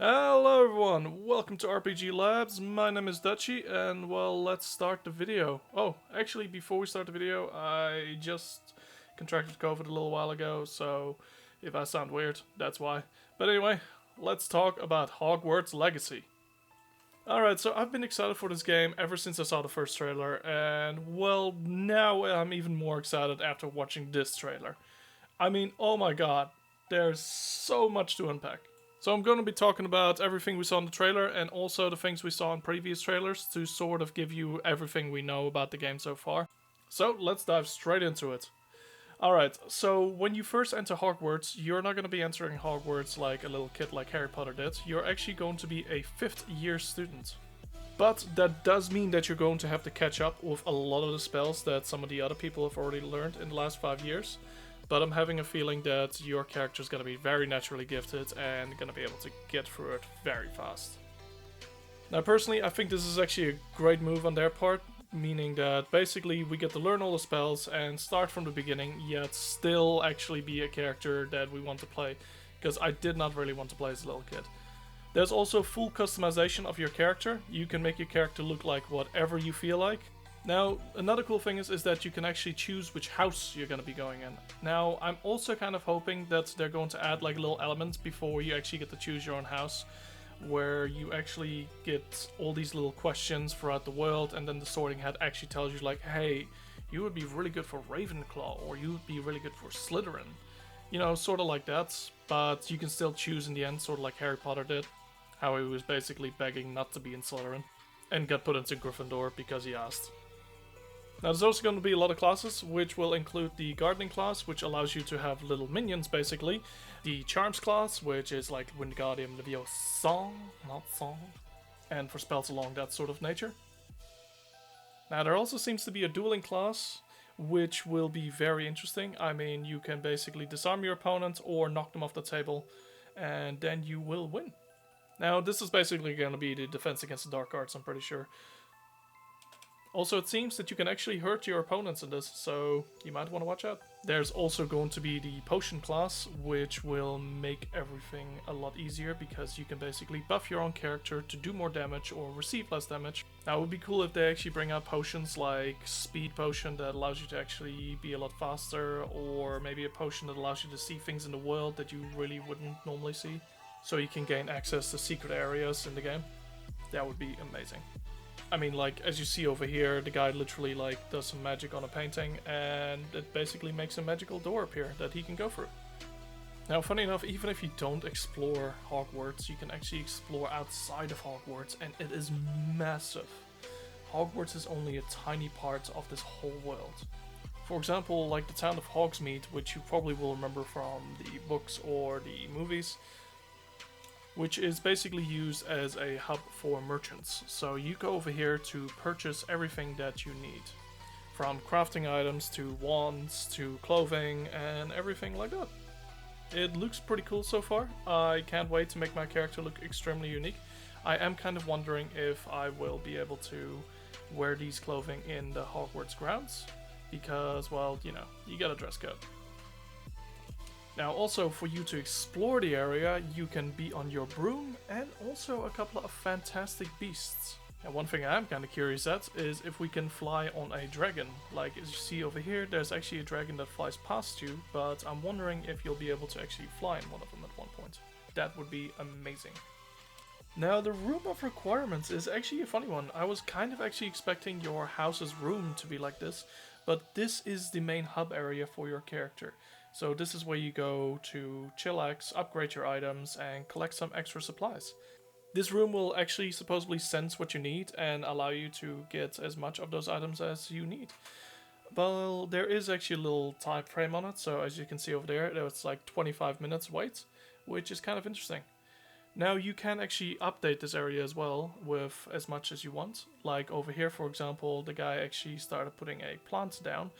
Hello everyone, welcome to RPG Labs. My name is Dutchy and well, let's start the video. Oh, actually before we start the video, I just contracted COVID a little while ago, so if I sound weird, that's why. But anyway, let's talk about Hogwarts Legacy. Alright, so I've been excited for this game ever since I saw the first trailer, and well, now I'm even more excited after watching this trailer. I mean, oh my god, there's so much to unpack. So I'm going to be talking about everything we saw in the trailer and also the things we saw in previous trailers to sort of give you everything we know about the game so far. So let's dive straight into it. Alright, so when you first enter Hogwarts, you're not going to be entering Hogwarts like a little kid like Harry Potter did. You're actually going to be a 5th year student. But that does mean that you're going to have to catch up with a lot of the spells that some of the other people have already learned in the last 5 years. But I'm having a feeling that your character is going to be very naturally gifted and going to be able to get through it very fast. Now personally, I think this is actually a great move on their part, meaning that basically we get to learn all the spells and start from the beginning, yet still actually be a character that we want to play, because I did not really want to play as a little kid. There's also full customization of your character. You can make your character look like whatever you feel like. Now, another cool thing is that you can actually choose which house you're going to be going in. Now, I'm also kind of hoping that they're going to add like little elements before you actually get to choose your own house, where you actually get all these little questions throughout the world, and then the sorting hat actually tells you like, hey, you would be really good for Ravenclaw, or you would be really good for Slytherin. You know, sort of like that, but you can still choose in the end, sort of like Harry Potter did, how he was basically begging not to be in Slytherin, and got put into Gryffindor because he asked. Now there's also going to be a lot of classes, which will include the Gardening class, which allows you to have little minions basically. The Charms class, which is like Wingardium Leviosa, not song, and for spells along that sort of nature. Now there also seems to be a Dueling class, which will be very interesting. I mean, you can basically disarm your opponent or knock them off the table, and then you will win. Now this is basically going to be the defense against the dark arts, I'm pretty sure. Also, it seems that you can actually hurt your opponents in this, so you might want to watch out. There's also going to be the Potion class, which will make everything a lot easier because you can basically buff your own character to do more damage or receive less damage. Now, it would be cool if they actually bring out potions like Speed Potion that allows you to actually be a lot faster, or maybe a potion that allows you to see things in the world that you really wouldn't normally see, so you can gain access to secret areas in the game. That would be amazing. I mean, like, as you see over here, the guy literally, like, does some magic on a painting, and it basically makes a magical door appear that he can go through. Now, funny enough, even if you don't explore Hogwarts, you can actually explore outside of Hogwarts, and it is massive. Hogwarts is only a tiny part of this whole world. For example, like the town of Hogsmeade, which you probably will remember from the books or the movies, which is basically used as a hub for merchants. So you go over here to purchase everything that you need, from crafting items to wands to clothing and everything like that. It looks pretty cool so far. I can't wait to make my character look extremely unique. I am kind of wondering if I will be able to wear these clothing in the Hogwarts grounds, because, well, you know, you got a dress code. Now also, for you to explore the area, you can be on your broom and also a couple of fantastic beasts. And one thing I am kind of curious at is if we can fly on a dragon. Like, as you see over here, there's actually a dragon that flies past you, but I'm wondering if you'll be able to actually fly in one of them at one point. That would be amazing. Now, the room of requirements is actually a funny one. I was kind of actually expecting your house's room to be like this, but this is the main hub area for your character. So this is where you go to chillax, upgrade your items, and collect some extra supplies. This room will actually supposedly sense what you need and allow you to get as much of those items as you need. Well, there is actually a little time frame on it, so as you can see over there, it's like 25 minutes wait, which is kind of interesting. Now you can actually update this area as well with as much as you want. Like over here, for example, the guy actually started putting a plant down.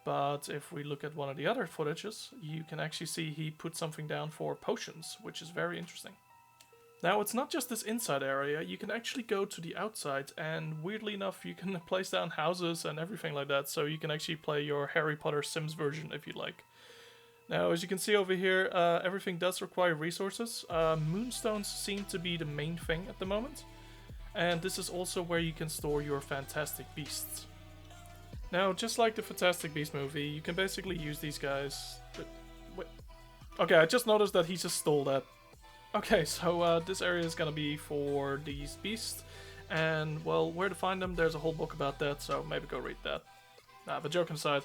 But if we look at one of the other footages, you can actually see he put something down for potions, which is very interesting. Now, it's not just this inside area, you can actually go to the outside, and weirdly enough, you can place down houses and everything like that, so you can actually play your Harry Potter Sims version if you like. Now, as you can see over here, everything does require resources. Moonstones seem to be the main thing at the moment. And this is also where you can store your Fantastic Beasts. Now, just like the Fantastic Beast movie, you can basically use these guys. Wait. Okay, I just noticed that he just stole that. Okay, so this area is gonna be for these beasts. And, well, where to find them, there's a whole book about that, so maybe go read that. Nah, but joking aside,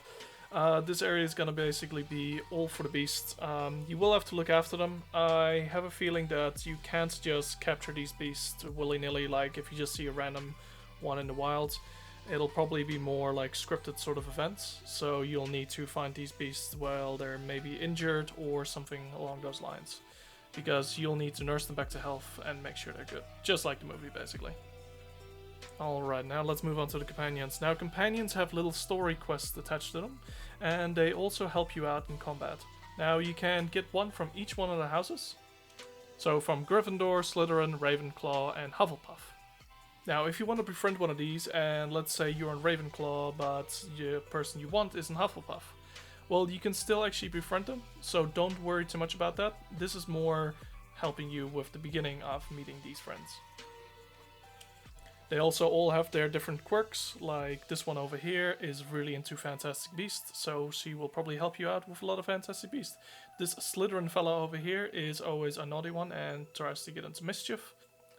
this area is gonna basically be all for the beasts. You will have to look after them. I have a feeling that you can't just capture these beasts willy-nilly, like if you just see a random one in the wild. It'll probably be more like scripted sort of events, so you'll need to find these beasts while they're maybe injured or something along those lines. Because you'll need to nurse them back to health and make sure they're good. Just like the movie, basically. Alright, now let's move on to the companions. Now, companions have little story quests attached to them, and they also help you out in combat. Now, you can get one from each one of the houses. So, from Gryffindor, Slytherin, Ravenclaw, and Hufflepuff. Now, if you want to befriend one of these, and let's say you're in Ravenclaw, but the person you want is in Hufflepuff, well, you can still actually befriend them, so don't worry too much about that. This is more helping you with the beginning of meeting these friends. They also all have their different quirks, like this one over here is really into Fantastic Beasts, so she will probably help you out with a lot of Fantastic Beasts. This Slytherin fella over here is always a naughty one and tries to get into mischief.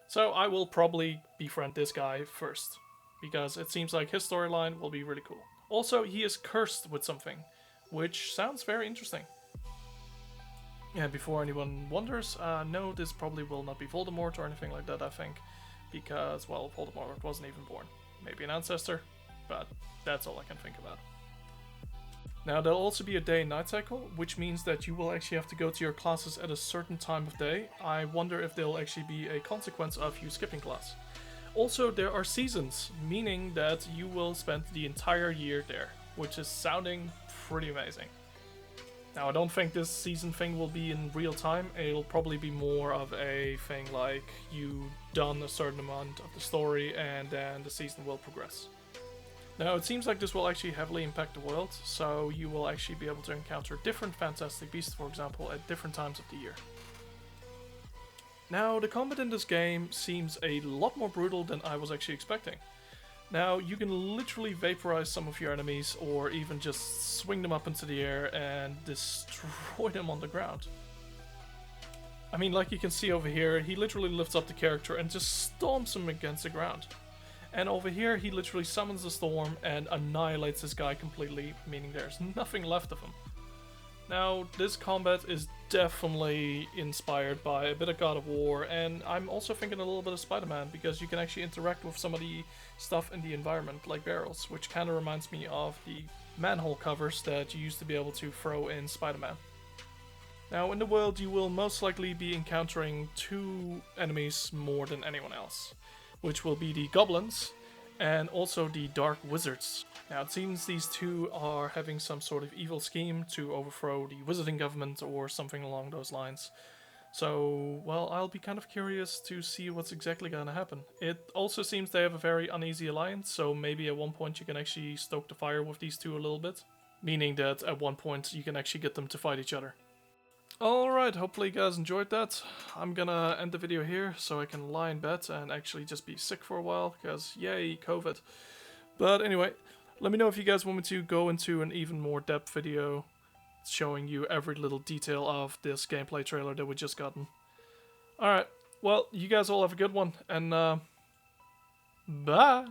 So I will probably befriend this guy first, because it seems like his storyline will be really cool. Also, he is cursed with something, which sounds very interesting. And before anyone wonders, no, this probably will not be Voldemort or anything like that, I think. Because, well, Voldemort wasn't even born. Maybe an ancestor, but that's all I can think about. Now, there'll also be a day and night cycle, which means that you will actually have to go to your classes at a certain time of day. I wonder if there'll actually be a consequence of you skipping class. Also, there are seasons, meaning that you will spend the entire year there, which is sounding pretty amazing. Now, I don't think this season thing will be in real time. It'll probably be more of a thing like you done a certain amount of the story and then the season will progress. Now, it seems like this will actually heavily impact the world, so you will actually be able to encounter different Fantastic Beasts, for example, at different times of the year. Now, the combat in this game seems a lot more brutal than I was actually expecting. Now, you can literally vaporize some of your enemies or even just swing them up into the air and destroy them on the ground. I mean, like you can see over here, he literally lifts up the character and just stomps him against the ground. And over here, he literally summons the storm and annihilates this guy completely, meaning there's nothing left of him. Now, this combat is definitely inspired by a bit of God of War, and I'm also thinking a little bit of Spider-Man, because you can actually interact with some of the stuff in the environment, like barrels, which kind of reminds me of the manhole covers that you used to be able to throw in Spider-Man. Now, in the world, you will most likely be encountering two enemies more than anyone else, which will be the goblins and also the dark wizards. Now, it seems these two are having some sort of evil scheme to overthrow the wizarding government or something along those lines. So, well, I'll be kind of curious to see what's exactly going to happen. It also seems they have a very uneasy alliance, so maybe at one point you can actually stoke the fire with these two a little bit. Meaning that at one point you can actually get them to fight each other. Alright, hopefully you guys enjoyed that. I'm gonna end the video here so I can lie in bed and actually just be sick for a while, because yay, COVID. But anyway, let me know if you guys want me to go into an even more depth video showing you every little detail of this gameplay trailer that we just gotten. Alright, well, you guys all have a good one, and bye!